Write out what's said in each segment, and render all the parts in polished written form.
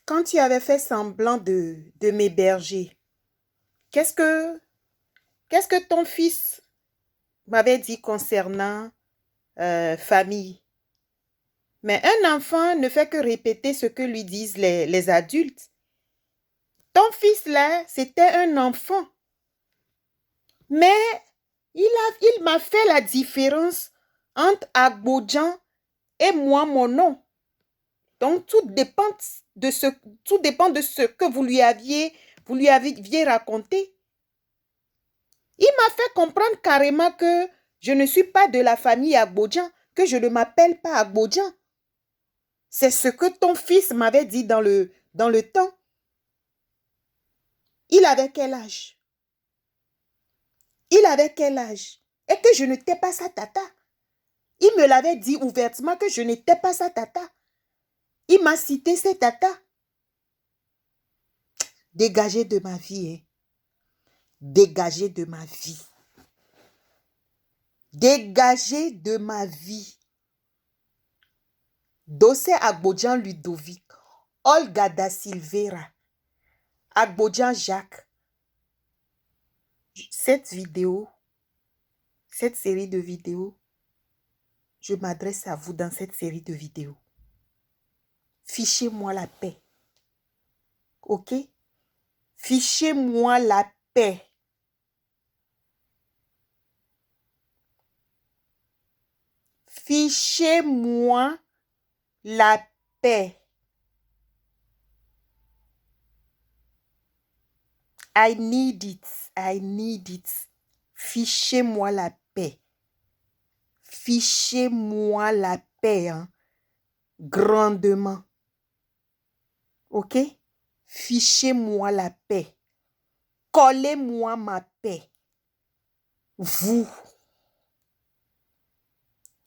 quand tu avais fait semblant de m'héberger, qu'est-ce que ton fils m'avait dit concernant famille? Mais un enfant ne fait que répéter ce que lui disent les adultes. Ton fils là, c'était un enfant. Mais il m'a fait la différence entre Agbodjan et moi, mon nom. Donc, tout dépend de ce que vous lui aviez raconté. Il m'a fait comprendre carrément que je ne suis pas de la famille Agbodjan, que je ne m'appelle pas Agbodjan. C'est ce que ton fils m'avait dit dans le temps. Il avait quel âge? Il avait quel âge? Et que je n'étais pas sa tata. Il me l'avait dit ouvertement que je n'étais pas sa tata. Il m'a cité ses tatas. Dégagez de ma vie, hein. Dégagez de ma vie. Dégagez de ma vie. Dossé Agbodjan Ludovic, Olga da Silveira, Agbodjan Jacques. Cette série de vidéos, je m'adresse à vous dans cette série de vidéos. Fichez-moi la paix. Ok? Fichez-moi la paix. Fichez-moi la paix. I need it. I need it. Fichez-moi la paix. Fichez-moi la paix. Hein? Grandement. Ok? Fichez-moi la paix. Collez-moi ma paix. Vous.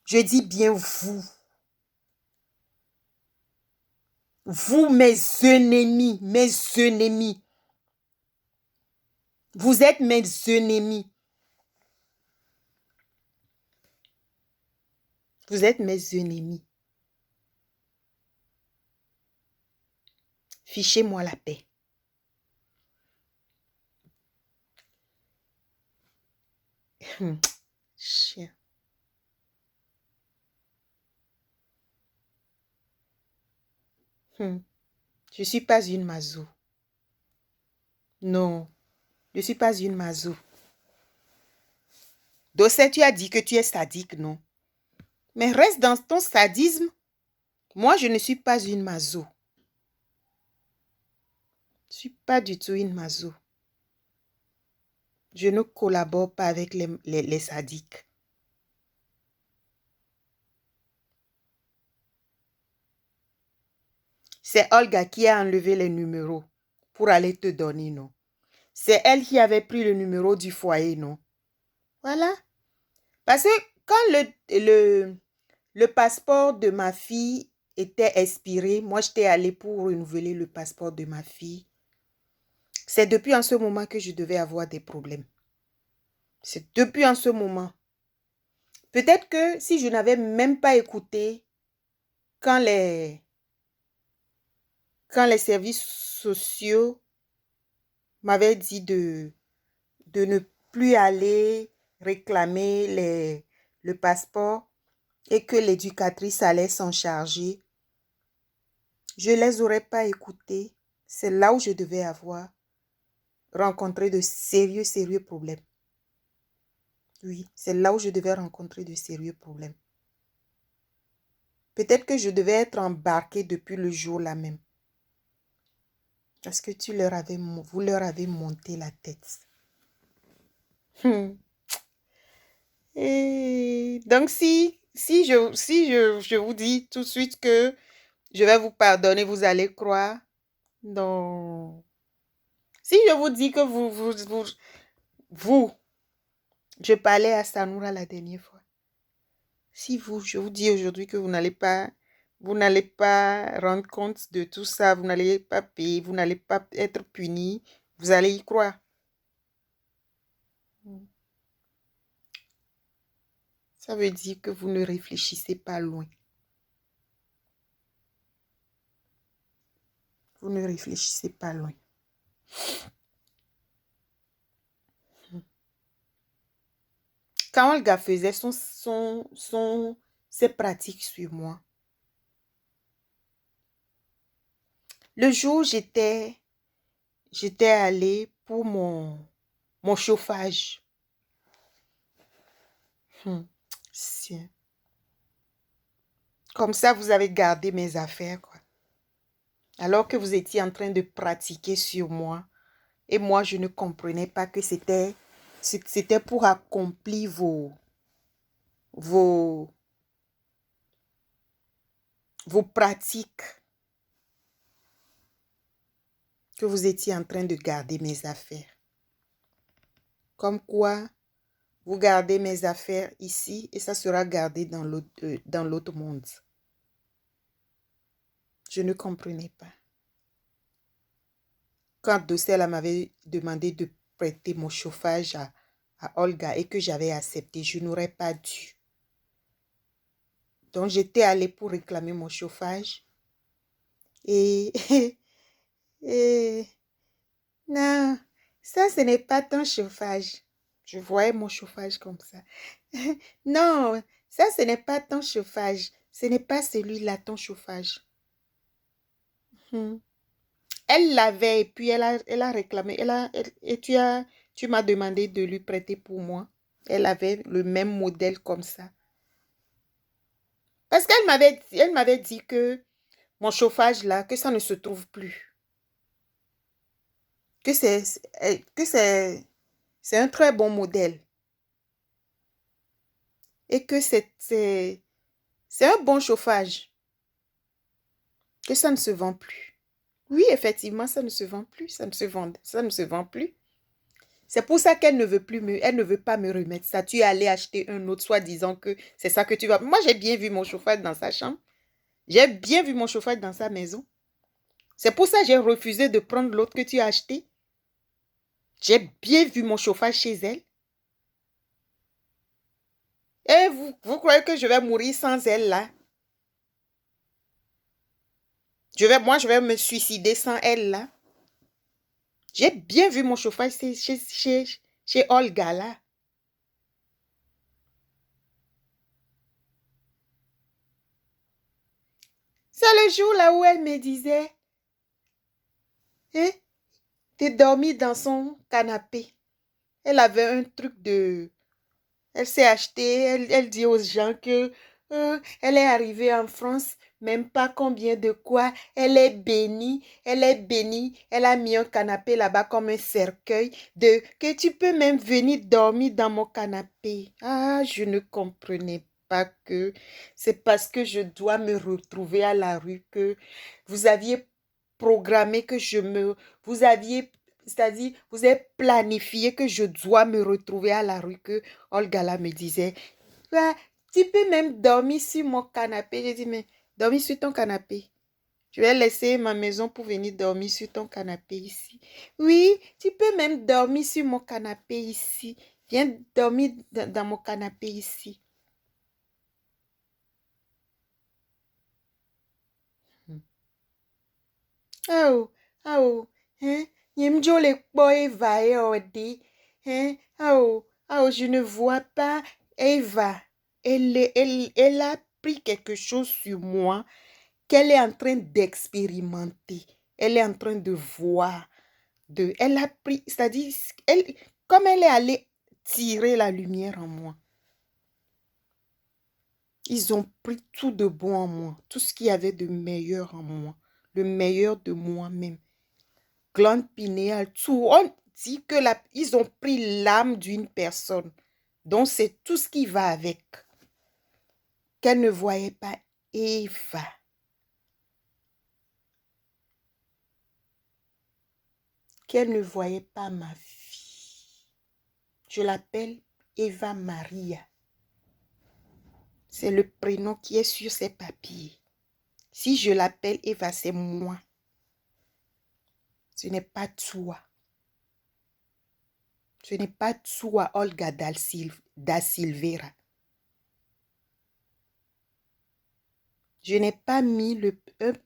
Je dis bien vous. Vous, mes ennemis, mes ennemis. Vous êtes mes ennemis. Vous êtes mes ennemis. Fichez-moi la paix. Chien. Je ne suis pas une mazou. Non, je ne suis pas une mazou. Dossé, tu as dit que tu es sadique, non? Mais reste dans ton sadisme. Moi, je ne suis pas une mazou. Je ne suis pas du tout une mazou. Je ne collabore pas avec les sadiques. C'est Olga qui a enlevé les numéros pour aller te donner, non? C'est elle qui avait pris le numéro du foyer, non? Voilà. Parce que quand le passeport de ma fille était expiré, moi, j'étais allée pour renouveler le passeport de ma fille. C'est depuis en ce moment que je devais avoir des problèmes. C'est depuis en ce moment. Peut-être que si je n'avais même pas écouté quand les services sociaux m'avaient dit de ne plus aller réclamer le passeport et que l'éducatrice allait s'en charger, je ne les aurais pas écoutés. C'est là où je devais avoir rencontré de sérieux problèmes. Oui, c'est là où je devais rencontrer de sérieux problèmes. Peut-être que je devais être embarquée depuis le jour là même. Parce que vous leur avez monté la tête. Et donc, si je vous dis tout de suite que je vais vous pardonner, vous allez croire. Non. Si je vous dis que je parlais à Sanoura la dernière fois. Si je vous dis aujourd'hui que vous n'allez pas rendre compte de tout ça, vous n'allez pas payer, vous n'allez pas être puni, vous allez y croire. Ça veut dire que vous ne réfléchissez pas loin. Vous ne réfléchissez pas loin. Quand Olga faisait ses pratiques sur moi, le jour j'étais allée pour mon chauffage. Comme ça, vous avez gardé mes affaires, quoi. Alors que vous étiez en train de pratiquer sur moi. Et moi, je ne comprenais pas que c'était pour accomplir vos pratiques. Que vous étiez en train de garder mes affaires. Comme quoi, vous gardez mes affaires ici et ça sera gardé dans l'autre monde. Je ne comprenais pas. Quand Docella m'avait demandé de prêter mon chauffage à Olga et que j'avais accepté, je n'aurais pas dû. Donc, j'étais allée pour réclamer mon chauffage. Et non, ça, ce n'est pas ton chauffage. Je voyais mon chauffage comme ça. Non, ça, ce n'est pas ton chauffage. Ce n'est pas celui-là, ton chauffage. Elle l'avait et puis elle a réclamé. Et tu m'as demandé de lui prêter pour moi. Elle avait le même modèle comme ça. Parce elle m'avait dit que mon chauffage là, que ça ne se trouve plus. Que c'est un très bon modèle. Et que c'est un bon chauffage. Que ça ne se vend plus. Oui, effectivement, ça ne se vend plus. Ça ne se vend plus. C'est pour ça qu'elle ne veut elle ne veut pas me remettre ça. Tu es allé acheter un autre, soit disant que c'est ça que tu vas. Moi, j'ai bien vu mon chauffage dans sa chambre. J'ai bien vu mon chauffage dans sa maison. C'est pour ça que j'ai refusé de prendre l'autre que tu as acheté. J'ai bien vu mon chauffage chez elle. Et vous croyez que je vais mourir sans elle là? Moi, je vais me suicider sans elle là. J'ai bien vu mon chauffage chez Olga là. C'est le jour là où elle me disait, hein, t'es dormi dans son canapé. Elle avait un truc de... Elle s'est achetée, elle dit aux gens que elle est arrivée en France, même pas combien de quoi, elle est bénie, elle a mis un canapé là-bas comme un cercueil, que tu peux même venir dormir dans mon canapé. Ah, je ne comprenais pas que c'est parce que je dois me retrouver à la rue que vous aviez programmé que vous aviez, c'est-à-dire, vous avez planifié que je dois me retrouver à la rue que Olga là me disait, ouais, tu peux même dormir sur mon canapé. J'ai dit, mais dormir sur ton canapé. Je vais laisser ma maison pour venir dormir sur ton canapé ici. Oui, tu peux même dormir sur mon canapé ici. Viens dormir dans mon canapé ici. Oh, oh, hein? Nyemjole kpo Eva ode. Hein? Je ne vois pas Eva. Elle a pris quelque chose sur moi qu'elle est en train d'expérimenter. Elle est en train de voir. Elle a pris, c'est-à-dire, comme elle est allée tirer la lumière en moi. Ils ont pris tout de bon en moi, tout ce qu'il y avait de meilleur en moi, le meilleur de moi-même. Glande pinéale, tout. On dit que ils ont pris l'âme d'une personne. Donc, c'est tout ce qui va avec. Qu'elle ne voyait pas Eva. Qu'elle ne voyait pas ma fille. Je l'appelle Eva Maria. C'est le prénom qui est sur ses papiers. Si je l'appelle Eva, c'est moi. Ce n'est pas toi. Ce n'est pas toi, Olga da Silveira. Je n'ai pas mis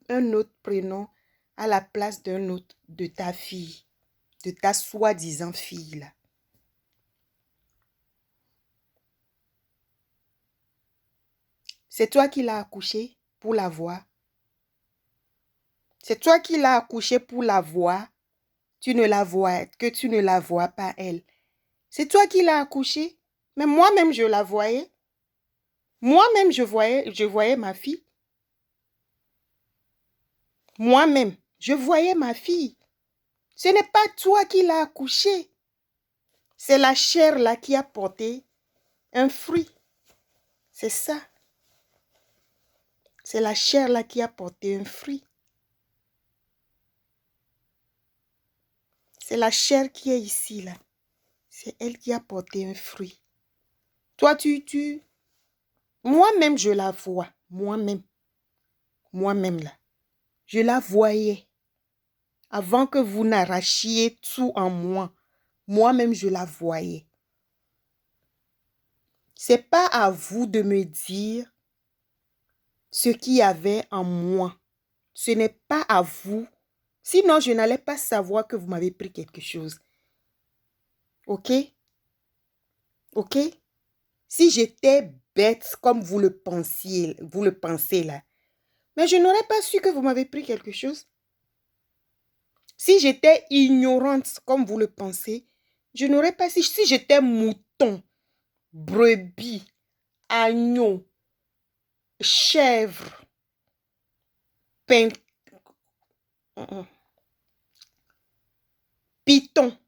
un autre prénom à la place d'un autre, de ta fille, de ta soi-disant fille là. C'est toi qui l'as accouchée pour la voir. C'est toi qui l'as accouchée pour la voir. Tu ne la vois, que tu ne la vois pas elle. C'est toi qui l'as accouchée. Mais moi-même, je la voyais. Moi-même, je voyais ma fille. Moi-même, je voyais ma fille. Ce n'est pas toi qui l'as accouchée. C'est la chair là qui a porté un fruit. C'est ça. C'est la chair là qui a porté un fruit. C'est la chair qui est ici là. C'est elle qui a porté un fruit. Toi, moi-même, je la vois. Moi-même. Moi-même là. Je la voyais. Avant que vous n'arrachiez tout en moi. Moi-même, je la voyais. C'est pas à vous de me dire ce qu'il y avait en moi. Ce n'est pas à vous. Sinon, je n'allais pas savoir que vous m'avez pris quelque chose. OK? OK? Si j'étais bête comme vous le pensez là, mais je n'aurais pas su que vous m'avez pris quelque chose. Si j'étais ignorante comme vous le pensez, je n'aurais pas su. Si j'étais mouton, brebis, agneau, chèvre, pin, python.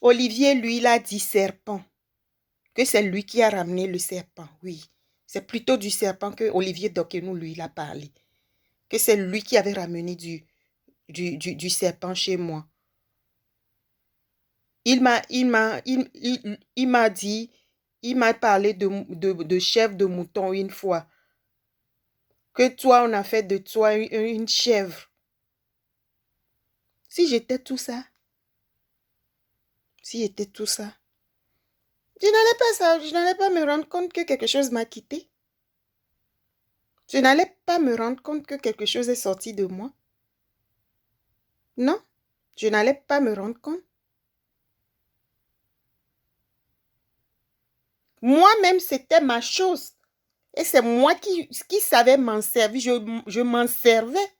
Olivier, lui, il a dit serpent. Que c'est lui qui a ramené le serpent, oui. C'est plutôt du serpent que Olivier Dokenou, lui, il a parlé. Que c'est lui qui avait ramené du serpent chez moi. Il m'a dit, il m'a parlé de chèvre de mouton une fois. Que toi, on a fait de toi une chèvre. Si j'étais tout ça, je je n'allais pas me rendre compte que quelque chose m'a quitté. Je n'allais pas me rendre compte que quelque chose est sorti de moi. Non, je n'allais pas me rendre compte. Moi-même, c'était ma chose. Et c'est moi qui savais m'en servir. Je m'en servais.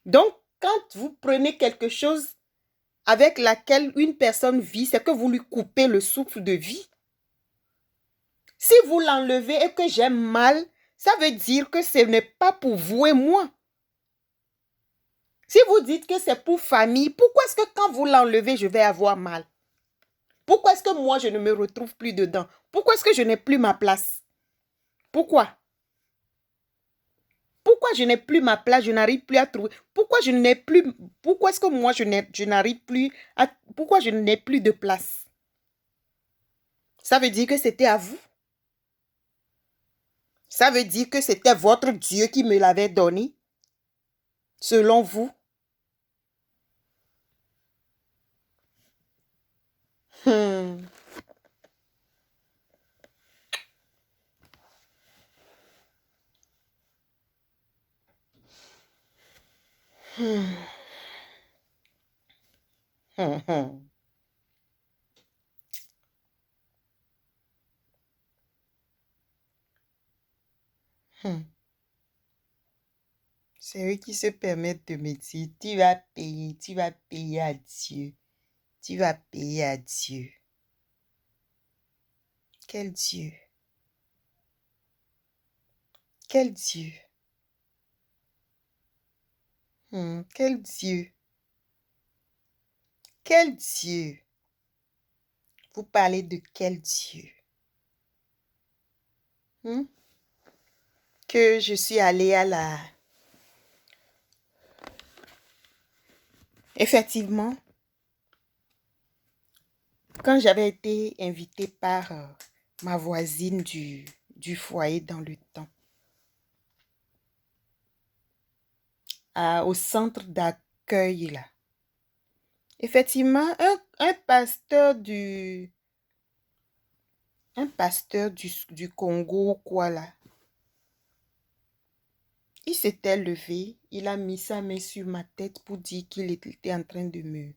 Donc, quand vous prenez quelque chose avec laquelle une personne vit, c'est que vous lui coupez le souffle de vie. Si vous l'enlevez et que j'ai mal, ça veut dire que ce n'est pas pour vous et moi. Si vous dites que c'est pour famille, pourquoi est-ce que quand vous l'enlevez, je vais avoir mal? Pourquoi est-ce que moi, je ne me retrouve plus dedans? Pourquoi est-ce que je n'ai plus ma place? Pourquoi? Pourquoi je n'ai plus ma place, je n'arrive plus à trouver? Pourquoi est-ce que moi, je n'arrive plus à... Pourquoi je n'ai plus de place? Ça veut dire que c'était à vous? Ça veut dire que c'était votre Dieu qui me l'avait donné? Selon vous? Hmm. Hmm. Hmm. Hmm. Hmm. C'est eux qui se permettent de me dire, tu vas payer à Dieu. Tu vas payer à Dieu. Quel Dieu? Quel Dieu? Quel Dieu? Quel Dieu? Vous parlez de quel Dieu? Que je suis allée à la... Effectivement, quand j'avais été invitée par ma voisine du foyer dans le temps, au centre d'accueil là, effectivement, un pasteur un pasteur du Congo, quoi là. Il s'était levé, il a mis sa main sur ma tête pour dire qu'il était en train de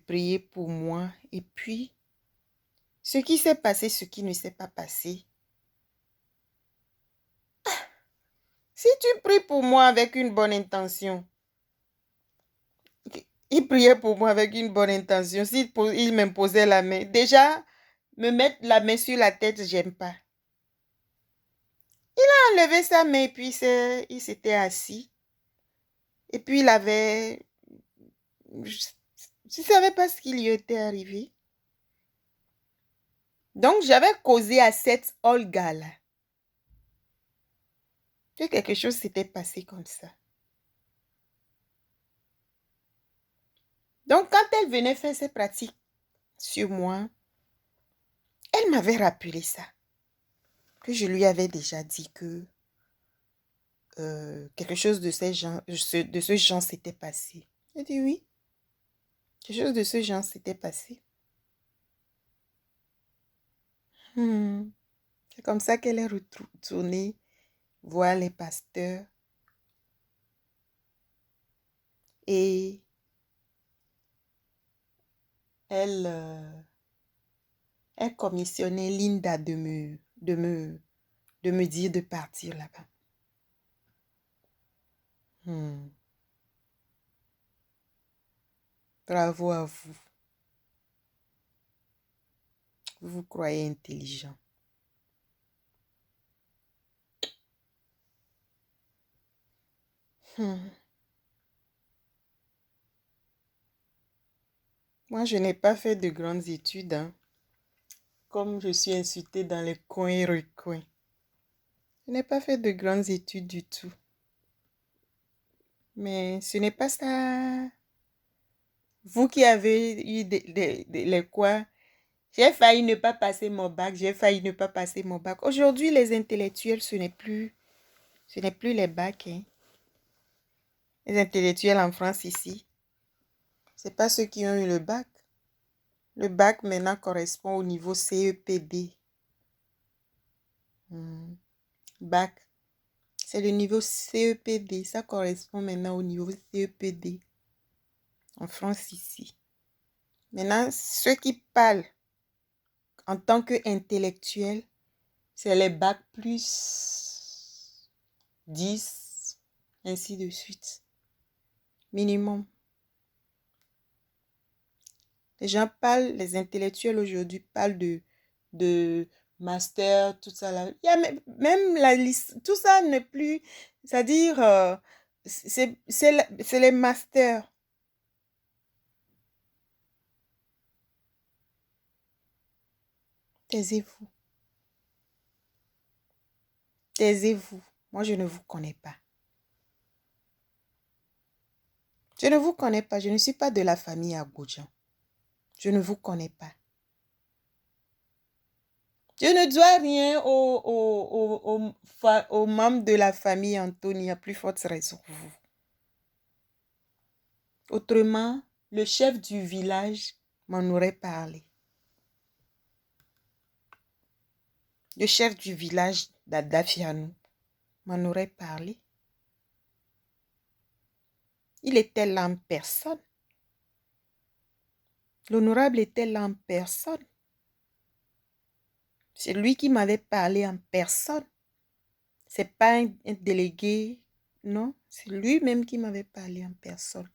prier pour moi. Et puis, ce qui s'est passé, ce qui ne s'est pas passé. Si tu pries pour moi avec une bonne intention, il priait pour moi avec une bonne intention. Il m'imposait la main. Déjà, me mettre la main sur la tête, j'aime pas. Il a enlevé sa main et puis il s'était assis. Et puis il avait... Je ne savais pas ce qui lui était arrivé. Donc j'avais causé à cette Olga-là que quelque chose s'était passé comme ça. Donc quand elle venait faire ses pratiques sur moi, elle m'avait rappelé ça. Que je lui avais déjà dit que quelque chose de ce genre s'était passé. J'ai dit oui. Quelque chose de ce genre s'était passé. C'est comme ça qu'elle est retournée voir les pasteurs. Et elle commissionnait Linda de me dire de partir là-bas. Bravo à vous. Vous vous croyez intelligent. Moi, je n'ai pas fait de grandes études, hein, comme je suis insultée dans les coins et recoins. Je n'ai pas fait de grandes études du tout. Mais ce n'est pas ça. Vous qui avez eu les quoi? J'ai failli ne pas passer mon bac, j'ai failli ne pas passer mon bac. Aujourd'hui, les intellectuels, ce n'est plus les bacs, hein. Les intellectuels en France ici, ce n'est pas ceux qui ont eu le bac. Le bac maintenant correspond au niveau CEPD. Bac, c'est le niveau CEPD. Ça correspond maintenant au niveau CEPD en France ici. Maintenant, ceux qui parlent en tant qu'intellectuels, c'est les bac plus 10, ainsi de suite. Minimum. Les gens parlent, les intellectuels aujourd'hui parlent de master, tout ça là. Il y a même la liste, tout ça n'est plus, c'est-à-dire, c'est les masters. Taisez-vous. Taisez-vous. Moi, je ne vous connais pas. Je ne vous connais pas. Je ne suis pas de la famille Abidjan. Je ne vous connais pas. Je ne dois rien aux membres de la famille Anthony, à plus forte raison vous. Autrement, le chef du village m'en aurait parlé. Le chef du village d'Adafianou m'en aurait parlé. Il était là en personne. L'honorable était là en personne. C'est lui qui m'avait parlé en personne. C'est pas un délégué, non. C'est lui-même qui m'avait parlé en personne.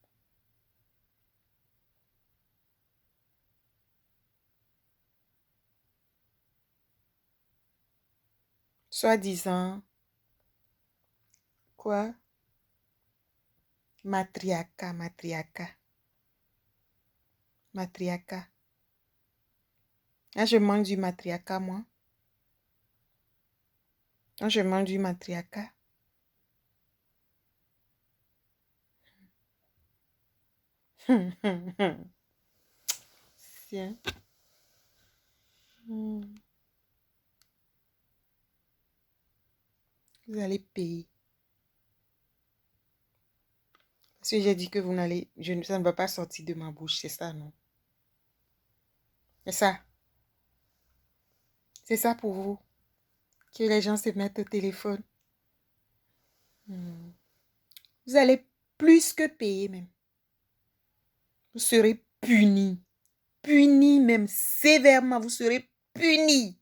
Soi-disant, quoi? Matriarcat. Ah, je mange du matriarcat, moi. Ah, je mange du matriarcat. Tiens. Vous allez payer. Parce que j'ai dit que vous n'allez... Ça ne va pas sortir de ma bouche, c'est ça, non? C'est ça. C'est ça pour vous, que les gens se mettent au téléphone. Vous allez plus que payer même. Vous serez punis. Punis même sévèrement. Vous serez punis.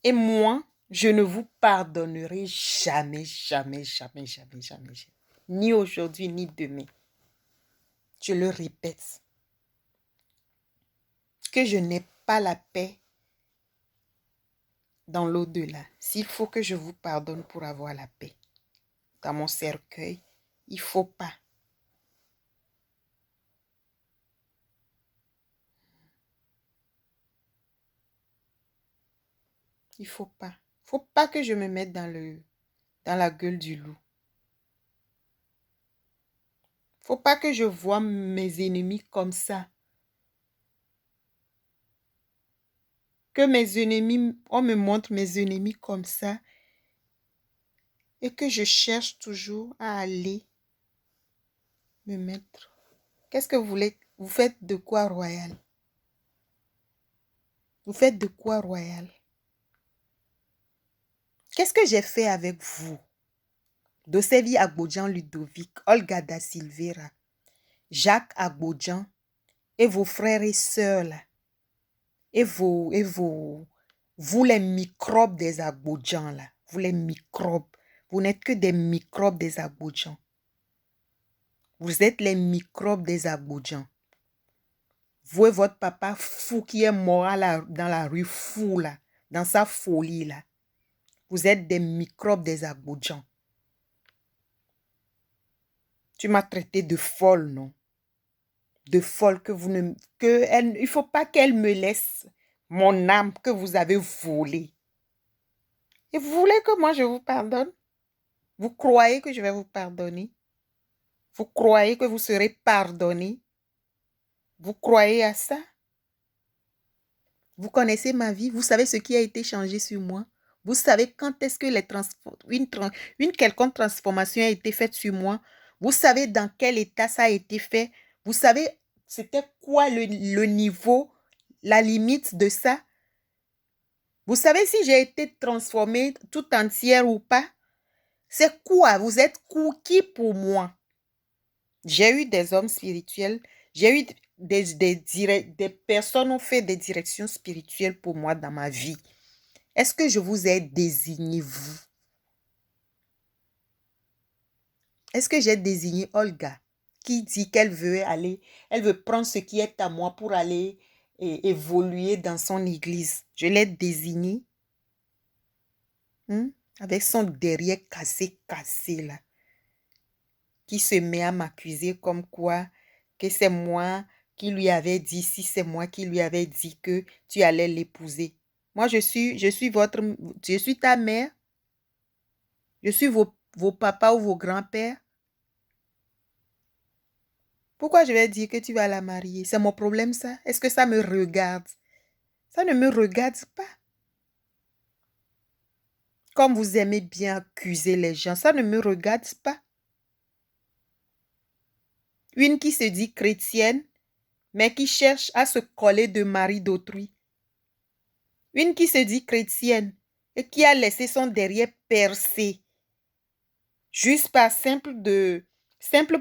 Et moi, je ne vous pardonnerai jamais, jamais, jamais, jamais, jamais, jamais. Ni aujourd'hui, ni demain. Je le répète. Que je n'ai pas la paix dans l'au-delà. S'il faut que je vous pardonne pour avoir la paix dans mon cercueil, il ne faut pas. Il ne faut pas. Il ne faut pas que je me mette dans la gueule du loup. Il ne faut pas que je voie mes ennemis comme ça. Que mes ennemis, on me montre mes ennemis comme ça et que je cherche toujours à aller me mettre. Qu'est-ce que vous voulez? Vous faites de quoi royal? Vous faites de quoi royal? Qu'est-ce que j'ai fait avec vous? Dosevi Agbodjan Ludovic, Olga da Silveira, Jacques Agbodjan et vos frères et sœurs là. Vous les microbes des Agbodjan là. Vous les microbes. Vous n'êtes que des microbes des Agbodjan. Vous êtes les microbes des Agbodjan. Vous et votre papa fou qui est mort dans la rue fou là, dans sa folie là. Vous êtes des microbes des Agbodjan. Tu m'as traité de folle, non? De folle que vous ne... il ne faut pas qu'elle me laisse mon âme que vous avez volée. Et vous voulez que moi je vous pardonne? Vous croyez que je vais vous pardonner? Vous croyez que vous serez pardonné? Vous croyez à ça? Vous connaissez ma vie? Vous savez ce qui a été changé sur moi? Vous savez quand est-ce que une quelconque transformation a été faite sur moi? Vous savez dans quel état ça a été fait? Vous savez c'était quoi le niveau, la limite de ça? Vous savez si j'ai été transformée tout entière ou pas? C'est quoi? Vous êtes qui pour moi? J'ai eu des hommes spirituels, j'ai eu des personnes ont fait des directions spirituelles pour moi dans ma vie. Est-ce que je vous ai désigné, vous? Est-ce que j'ai désigné Olga qui dit qu'elle veut aller, elle veut prendre ce qui est à moi pour aller évoluer dans son église? Je l'ai désignée avec son derrière cassé là, qui se met à m'accuser comme quoi que c'est moi qui lui avais dit, si c'est moi qui lui avais dit que tu allais l'épouser. Moi, je suis ta mère. Je suis vos papas ou vos grands-pères. Pourquoi je vais dire que tu vas la marier? C'est mon problème, ça? Est-ce que ça me regarde? Ça ne me regarde pas. Comme vous aimez bien accuser les gens, ça ne me regarde pas. Une qui se dit chrétienne, mais qui cherche à se coller de mari d'autrui. Une qui se dit chrétienne et qui a laissé son derrière percé. Juste par simple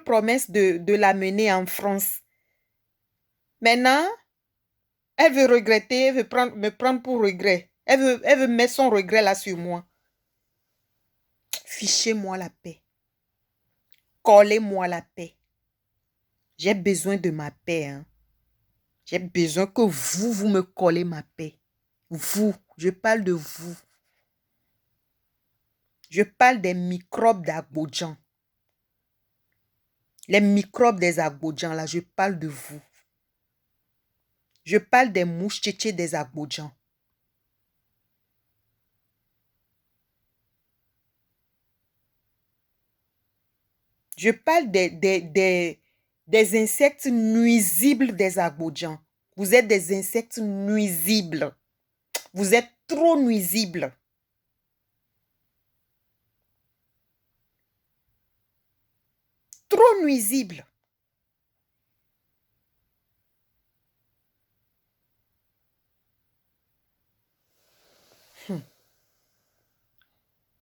promesse de l'amener en France. Maintenant, elle veut regretter, elle veut me prendre pour regret. Elle veut mettre son regret là sur moi. Fichez-moi la paix. Collez-moi la paix. J'ai besoin de ma paix. Hein. J'ai besoin que vous me collez ma paix. Vous, je parle de vous. Je parle des microbes d'Agbodjan. Les microbes des Agbodjan, là, je parle de vous. Je parle des mouches tchétchés des Agbodjan. Je parle des insectes nuisibles des Agbodjan. Vous êtes des insectes nuisibles. Vous êtes trop nuisibles. Trop nuisibles. Hmm.